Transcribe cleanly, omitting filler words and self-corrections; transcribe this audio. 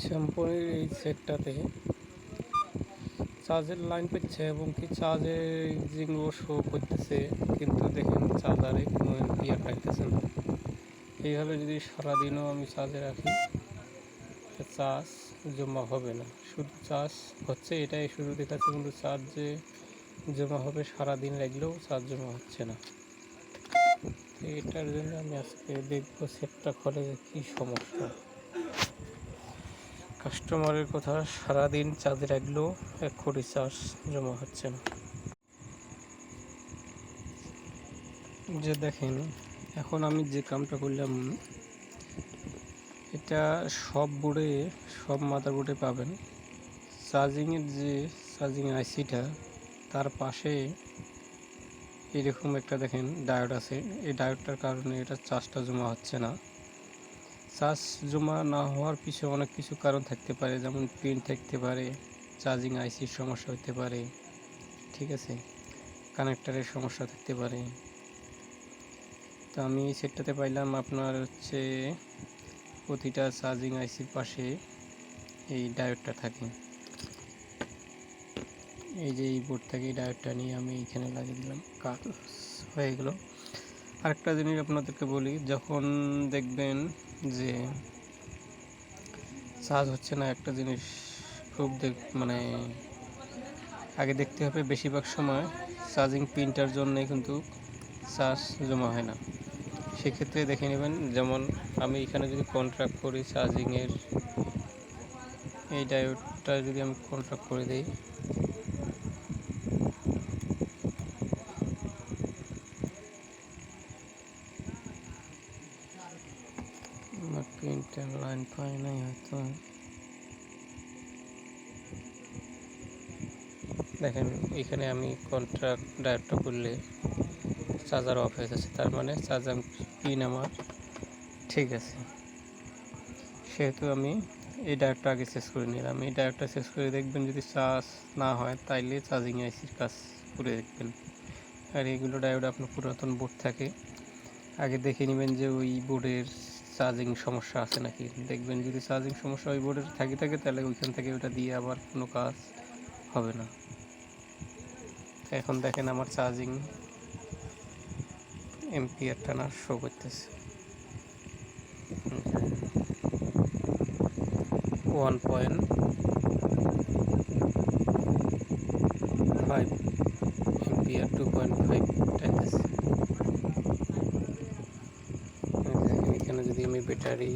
শ্যাম্পুর এই সেটটাতে চার্জের লাইন পেচ্ছে এবং কি চার্জে যেগুলো শো করতেছে, কিন্তু দেখেন চার্জারে কোনো এম্পিয়ার পাইতেছে না। এইভাবে যদি সারাদিনও আমি চার্জে রাখি চার্জ জমা হবে না, শুধু চার্জ হচ্ছে এটাই শুধু দেখাচ্ছে, কিন্তু চার্জ যে জমা হবে সারাদিন লাগলেও চার্জ জমা হচ্ছে না। তো এটার জন্য আমি আজকে দেখবো সেটটা খোলে কী সমস্যা। কাস্টমারের কথা, সারাদিন চার্জে রাখলেও 1 কোটি চার্জ জমা হচ্ছে না। যে দেখেন এখন আমি যে কামটা করলাম, এটা সব বোর্ডে, সব মাদারবোর্ডে পাবেন। চার্জিংয়ের যে চার্জিং আইসিটা, তার পাশে এরকম একটা দেখেন ডায়োড আছে। এই ডায়োডটার কারণে এটা চার্জটা জমা হচ্ছে না। চার্জ জমা না হওয়ার পিছনে অনেক কিছু কারণ থাকতে পারে, যেমন পিন থাকতে পারে, চার্জিং আইসির সমস্যা হতে পারে, ঠিক আছে, কানেক্টারের সমস্যা থাকতে পারে। তো আমি এই সেটটাতে পাইলাম আপনার হচ্ছে প্রতিটা চার্জিং আইসির পাশে এই ডায়োডটা থাকে। এই যে এই বোর্ড থেকে এই ডায়োডটা নিয়ে আমি এইখানে লাগিয়ে দিলাম, কাজ হয়ে গেল। আরেকটা জিনিস আপনাদেরকে বলি, যখন দেখবেন যে চার্জ হচ্ছে না, একটা জিনিস খুব মানে আগে দেখতে হবে, বেশিরভাগ সময় চার্জিং পিনটার জন্যে কিন্তু চার্জ জমা হয় না। সেক্ষেত্রে দেখে নেবেন, যেমন আমি এখানে যদি কন্ট্রাক্ট করি চার্জিংয়ের এই ডায়োডটা যদি আমি কন্ট্রাক্ট করে দিই, আমার পিনটার লাইন পাই নাই হয়তো। দেখেন এখানে আমি কন্ট্রাক্ট ডায়োডটা করলে চার্জার অফ হয়ে যাচ্ছে, তার মানে চার্জার পিন আমার ঠিক আছে। সেহেতু আমি এই ডায়োডটা আগে চেঞ্জ করে নিলাম। এই ডায়োডটা চেঞ্জ করে দেখবেন যদি চার্জ না হয় তাইলে চার্জিং আইসির কাজ করে দেখবেন। আর এইগুলো ডায়োড আপনার পুরাতন বোর্ড থাকে, আগে দেখে নেবেন যে ওই বোর্ডের চার্জিং সমস্যা আছে নাকি। দেখবেন যদি চার্জিং সমস্যা ওই বোর্ডের থাকে তাহলে ওইখান থেকে ওটা দিয়ে আবার কোনো কাজ হবে না। এখন দেখেন আমার চার্জিং এম্পিয়ারটা না শো করতেছে 1.5 এম্পিয়ার, 2.5 টাইপেছে। এখানে যদি আমি ব্যাটারি